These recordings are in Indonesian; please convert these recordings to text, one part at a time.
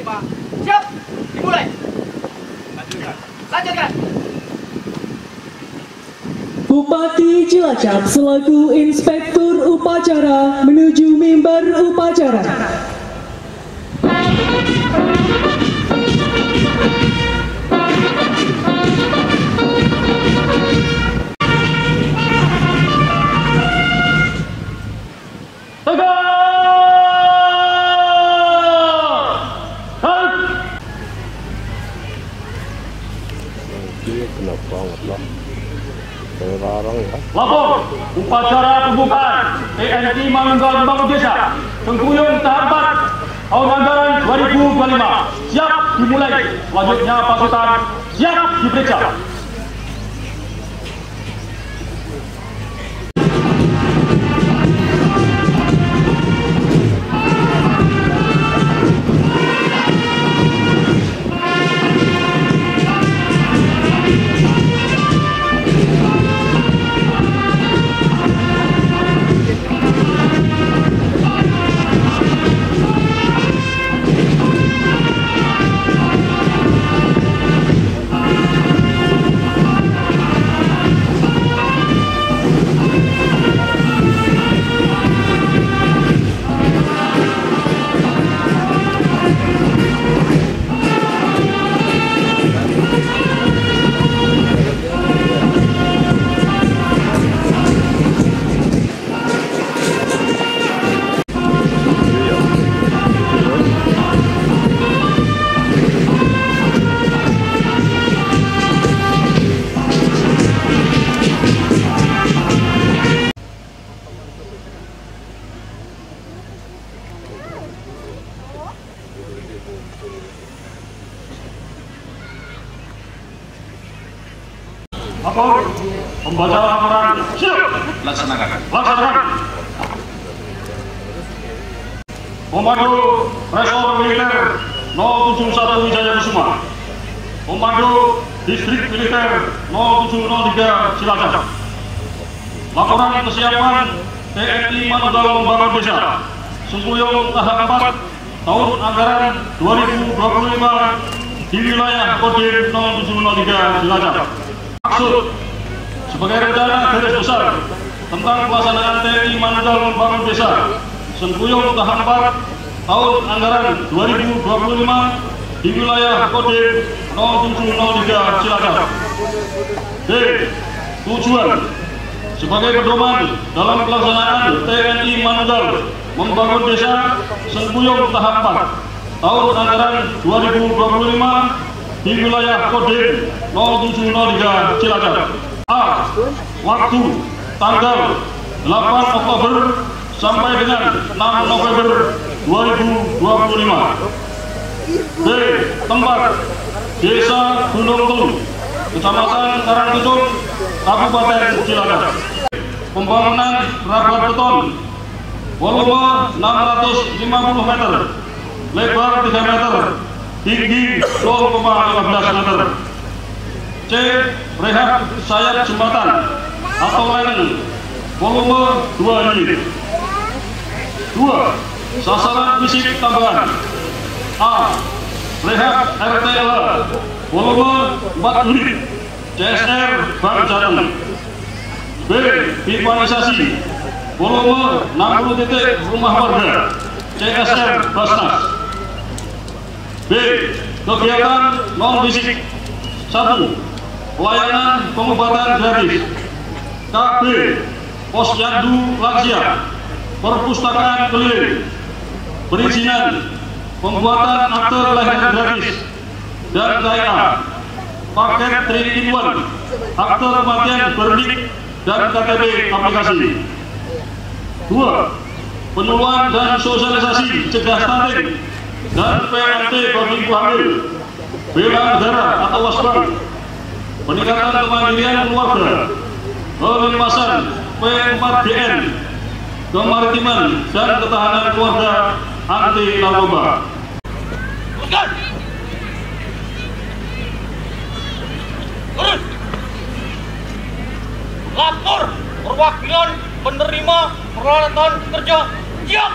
Siap, dimulai. Lanjutkan. Bupati Cilacap selaku Inspektur Upacara menuju mimbar upacara. Lapor upacara pembukaan TNI Manunggal Membangun Desa Sengkuyung tahap 4 tahun anggaran 2025 siap dimulai. Selanjutnya pasukan siap diperiksa. Lapor pembacaan laporan siap. Laksanakan. Komando Resor Militer 071 Wijaya Kusuma, Komando Distrik Militer 0703 Cilacap. Laporan kesiapan TNI Manunggal Membangun Desa Sengkuyung tahap 4 tahun anggaran 2025 di wilayah Kodim 0703 Cilacap. Maksud sebagai rencana garis besar tentang pelaksanaan TNI Manunggal Membangun Desa Sengkuyung tahap 4 tahun anggaran 2025 di wilayah Kodim 0703 Cilacap. D. Tujuan sebagai pedoman dalam pelaksanaan TNI Manunggal Membangun Desa Sengkuyung tahap 4 tahun anggaran 2025 di wilayah Kodim 0703 Cilacap. A. Waktu tanggal 8 Oktober sampai dengan 6 November 2025. B. Tempat Desa Gunung Telu, Kecamatan Karangtunjung, Kabupaten Cilacap. Pembangunan rapat beton volume 650 meter, lebar 3 meter, tinggi 0,15 meter. C. Rehab sayap jembatan atau layang volume 2 unit. 2. Sasaran fisik tambahan. A. Rehab RTL volume 4 unit CSR Bank Jateng. B. Pipanisasi volume 60 titik rumah warga CSR Basnas. B. Kegiatan non fisik. 1. Pelayanan pengobatan gratis. KB. Posyandu lansia, perpustakaan keliling, perizinan pembuatan akte kelahiran gratis dan KIA, paket 3-in-1, akte kematian bernik dan KTP aplikasi. 2. Penyuluhan dan sosialisasi cegah stunting dan PMT bagi ibu hamil, bela negara atau wasbang, peningkatan kemandirian keluarga, pelimpasan P4GN, kemaritiman dan ketahanan keluarga anti narkoba. Lapor perwakilan penerima peralatan kerja siap.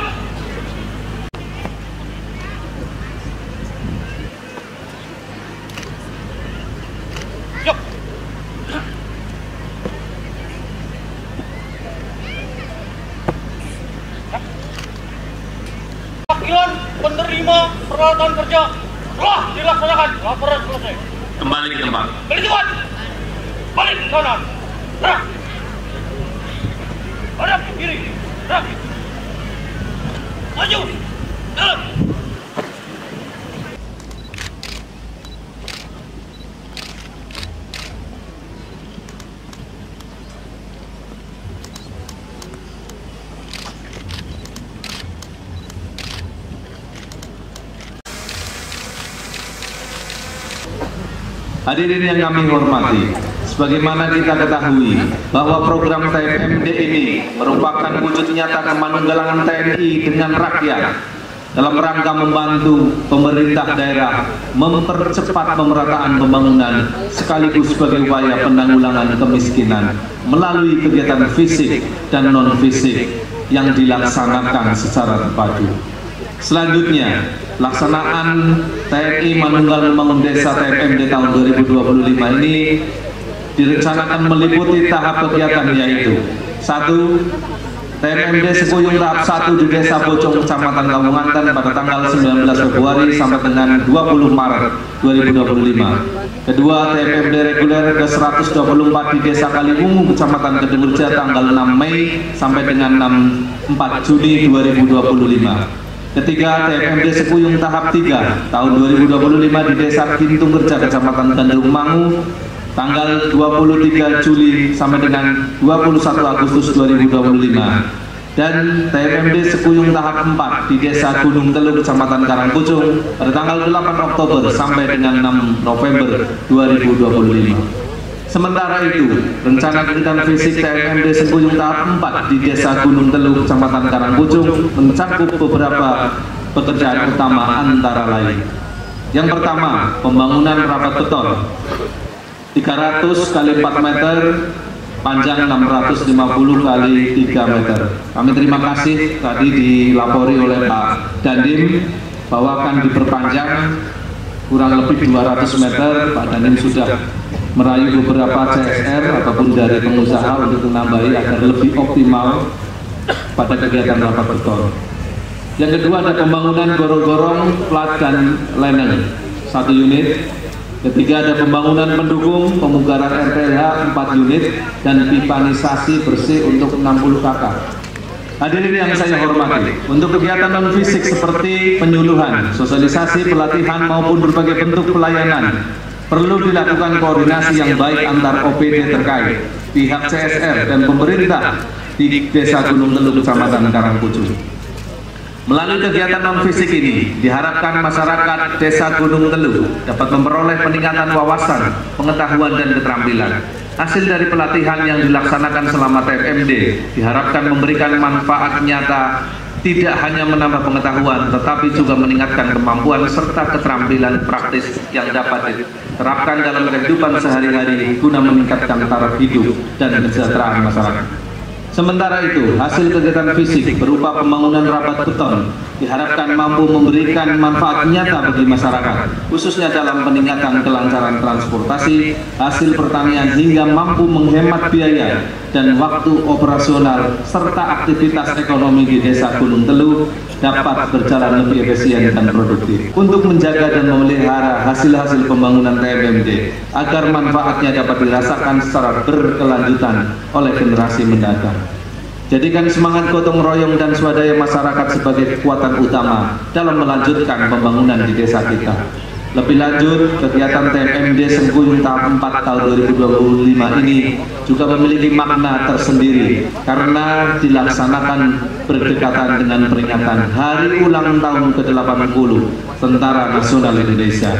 peralatan kerja telah dilaksanakan. Laporan selesai. Kembali ke tempat. Balik cepat. Balik ke kanan. Gerak. Hadap ke kiri. Gerak. Maju. Dalam. Hadirin yang kami hormati, sebagaimana kita ketahui bahwa program TFMD ini merupakan wujud nyata kemanunggalangan TNI dengan rakyat dalam rangka membantu pemerintah daerah mempercepat pemerataan pembangunan sekaligus sebagai upaya penanggulangan kemiskinan melalui kegiatan fisik dan non-fisik yang dilaksanakan secara terpadu. Selanjutnya, pelaksanaan TNI Manunggal Membangun Desa TFMD tahun 2025 ini direncanakan meliputi tahap kegiatan yaitu 1. TFMD Sekuyung tahap 1 di Desa Bojong, Kecamatan Kamunganten pada tanggal 19 Februari sampai dengan 20 Maret 2025. Kedua, TFMD reguler ke-124 di Desa Kaliwungu, Kecamatan Kedungurja tanggal 6 Mei sampai dengan 4 Juni 2025. Ketiga, TFMD Sekuyung tahap 3 tahun 2025 di Desa Kintung-Kerja, Kecamatan Gandrung Mangu, tanggal 23 Juli sampai dengan 21 Agustus 2025. Dan TFMD Sekuyung tahap 4 di Desa Gunung Teluk, Kecamatan Karangpucung, pada tanggal 8 Oktober sampai dengan 6 November 2025. Sementara itu, rencana kegiatan fisik TFMD Sekuyung tahap 4 di Desa Gunung Teluk, Kecamatan Karangpucung mencakup beberapa pekerjaan utama antara lain. Yang pertama, pembangunan rapat beton 300 kali 4 meter, panjang 650 kali 3 meter. Kami terima kasih tadi dilapori oleh Pak Dandim bahwa akan diperpanjang kurang lebih 200 meter. Pak Dandim sudah merayu beberapa CSR ataupun dari pengusaha untuk menambahi agar lebih optimal pada kegiatan rapat beton. Yang kedua ada pembangunan gorong-gorong plat dan leneng 1 unit. Ketiga ada pembangunan pendukung pemugaran RPLH 4 unit dan pipanisasi bersih untuk 60 kakak. Hadirin yang saya hormati, untuk kegiatan non fisik seperti penyuluhan, sosialisasi, pelatihan maupun berbagai bentuk pelayanan perlu dilakukan koordinasi yang baik antar OPD terkait, pihak CSR dan pemerintah di Desa Gunung Teluk, Kecamatan Karangpucung. Melalui kegiatan non-fisik ini, diharapkan masyarakat Desa Gunung Teluk dapat memperoleh peningkatan wawasan, pengetahuan dan keterampilan. Hasil dari pelatihan yang dilaksanakan selama TFMD diharapkan memberikan manfaat nyata, tidak hanya menambah pengetahuan, tetapi juga meningkatkan kemampuan serta keterampilan praktis yang dapat diterapkan dalam kehidupan sehari-hari guna meningkatkan taraf hidup dan kesejahteraan masyarakat. Sementara itu, hasil kegiatan fisik berupa pembangunan rapat beton diharapkan mampu memberikan manfaat nyata bagi masyarakat, khususnya dalam peningkatan kelancaran transportasi, hasil pertanian hingga mampu menghemat biaya dan waktu operasional serta aktivitas ekonomi di Desa Gunung Teluk dapat berjalan lebih efisien dan produktif. Untuk menjaga dan memelihara hasil-hasil pembangunan TFMD agar manfaatnya dapat dirasakan secara berkelanjutan oleh generasi mendatang. Jadikan semangat gotong royong dan swadaya masyarakat sebagai kekuatan utama dalam melanjutkan pembangunan di desa kita. Lebih lanjut, kegiatan TFMD Sekuyung tahap 4 tahun 2025 ini juga memiliki makna tersendiri karena dilaksanakan berdekatan dengan peringatan Hari Ulang Tahun ke-80 Tentara Nasional Indonesia.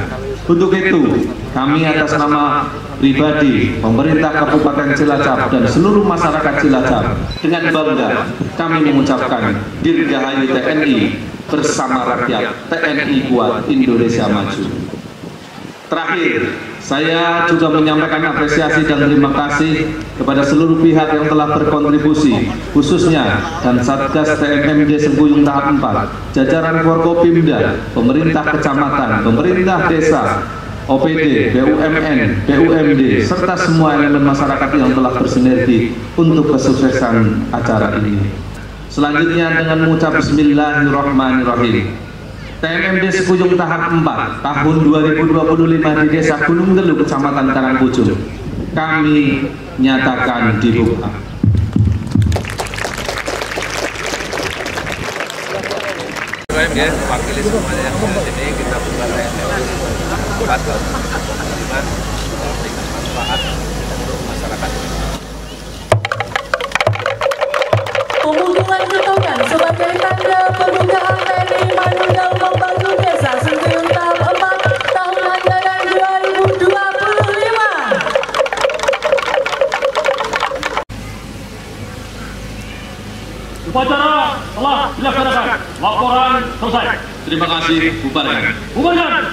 Untuk itu, kami atas nama pribadi, pemerintah Kabupaten Cilacap dan seluruh masyarakat Cilacap dengan bangga kami mengucapkan Dirgahayu TNI, bersama rakyat, TNI kuat, Indonesia maju. Terakhir, saya juga menyampaikan apresiasi dan terima kasih kepada seluruh pihak yang telah berkontribusi, khususnya dan Satgas TFMD Sekuyung tahap 4, jajaran Forkopimda, pemerintah kecamatan, pemerintah desa, OPD, BUMN, BUMD, serta semua elemen masyarakat yang telah bersinergi untuk kesuksesan acara ini. Selanjutnya dengan mengucap Bismillahirrahmanirrahim. TMMD Sekujung tahap 4 tahun 2025 di Desa Gunung Gelu, Kecamatan Karangpujung, kami nyatakan dibuka. Ya, mewakili semuanya yang di sini kita buka TMMD 4 tahun 2025 memberikan manfaat untuk masyarakat. Pemukulan ketongan sebagai tanda pembukaan TNI Manunggal Membantu Desa Sekujung tahap 4 tahun anggaran 2025. Upacara telah dilaksanakan. Laporan selesai. Terima kasih, bubarkan. Bubarkan.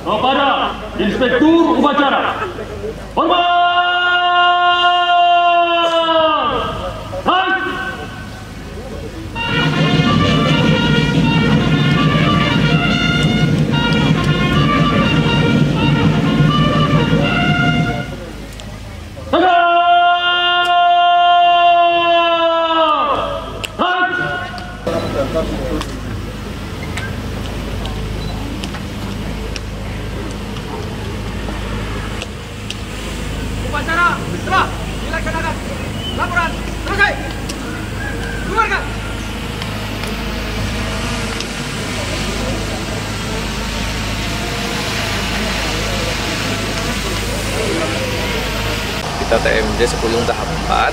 Kepada Inspektur Upacara. Hormat. Naik. Upacara telah dilaksanakan. Laporan selesai. Bubarkan. Kita TMMD Sekujung tahap 4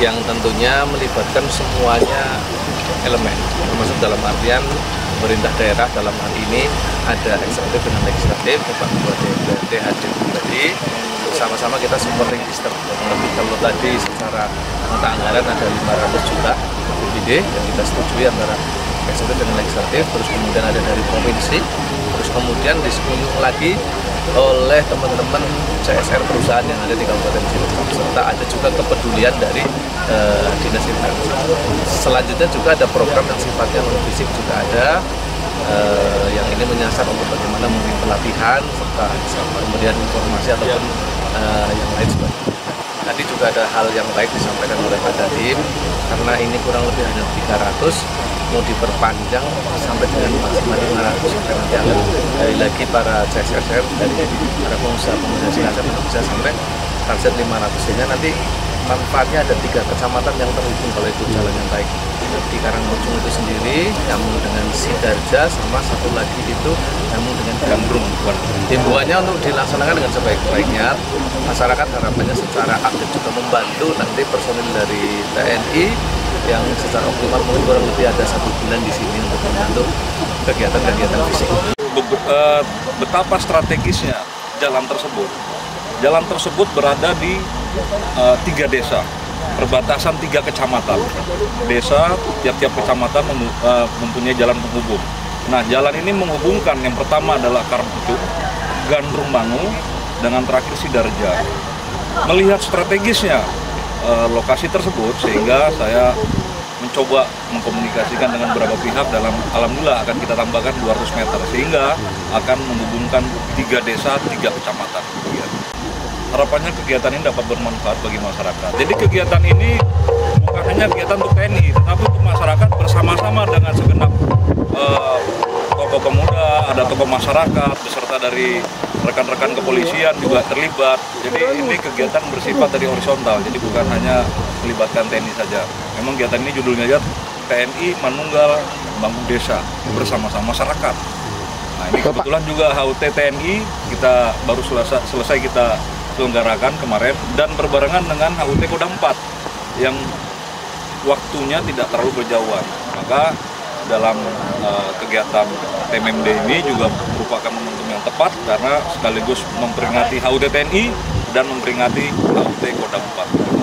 yang tentunya melibatkan semuanya elemen, termasuk dalam artian pemerintah daerah. Dalam hal ini ada eksekutif dengan legislatif, Bapak Ketua DPRD hadir tadi, bersama-sama kita supporting system. Kalau tadi secara mata anggaran ada 500 juta APBD yang kita setujui antara eksekutif dengan legislatif, terus kemudian ada dari provinsi, terus kemudian disetujui lagi oleh teman-teman CSR perusahaan yang ada di Kabupaten Cilacap, serta ada juga kepedulian dari Dinas Investasi. Selanjutnya juga ada program yang sifatnya non-fisik juga ada, yang ini menyasar untuk bagaimana mungkin pelatihan serta kemudian informasi ataupun yang lain sebagainya. Tadi juga ada hal yang baik disampaikan oleh Pak Dandim, karena ini kurang lebih hanya 300, mau diperpanjang sampai dengan maksimal 500 sampai nanti akan dari lagi para CSR dari para pengusaha Cilacap bisa sampai target 500, sehingga nanti manfaatnya ada 3 kecamatan yang terhubung kalau itu jalan yang baik. Di Karangpujung itu sendiri nyambung dengan Sidarja, sama satu lagi itu nyambung dengan Gandrung. Himbauannya untuk dilaksanakan dengan sebaik-baiknya. Masyarakat harapannya secara aktif juga membantu nanti personil dari TNI yang secara optimal mungkin kurang lebih ada 1 bulan di sini untuk membantu kegiatan-kegiatan fisik. Betapa strategisnya jalan tersebut. Jalan tersebut berada di 3 desa, perbatasan 3 kecamatan. Desa, tiap-tiap kecamatan mempunyai jalan penghubung. Nah, jalan ini menghubungkan, yang pertama adalah Karangpujung, Gandrung Bangu, dengan terakhir Sidarja. Melihat strategisnya lokasi tersebut, sehingga saya mencoba mengkomunikasikan dengan beberapa pihak. Dalam alhamdulillah akan kita tambahkan 200 meter, sehingga akan menghubungkan 3 desa, 3 kecamatan. Harapannya kegiatan ini dapat bermanfaat bagi masyarakat. Jadi kegiatan ini bukan hanya kegiatan untuk TNI, tetapi untuk masyarakat bersama-sama dengan segenap tokoh pemuda, ada tokoh masyarakat, beserta dari rekan-rekan kepolisian juga terlibat. Jadi ini kegiatan bersifat dari horizontal, jadi bukan hanya melibatkan TNI saja. Memang kegiatan ini judulnya aja TNI Manunggal Membantu Desa bersama-sama masyarakat. Nah, ini kebetulan juga HUT TNI kita baru selesai kita selenggarakan kemarin, dan berbarengan dengan HUT Kodam 4 yang waktunya tidak terlalu berjauhan. Maka dalam kegiatan TMMD ini juga merupakan momentum yang tepat karena sekaligus memperingati HUT TNI dan memperingati HUT Kodam 4.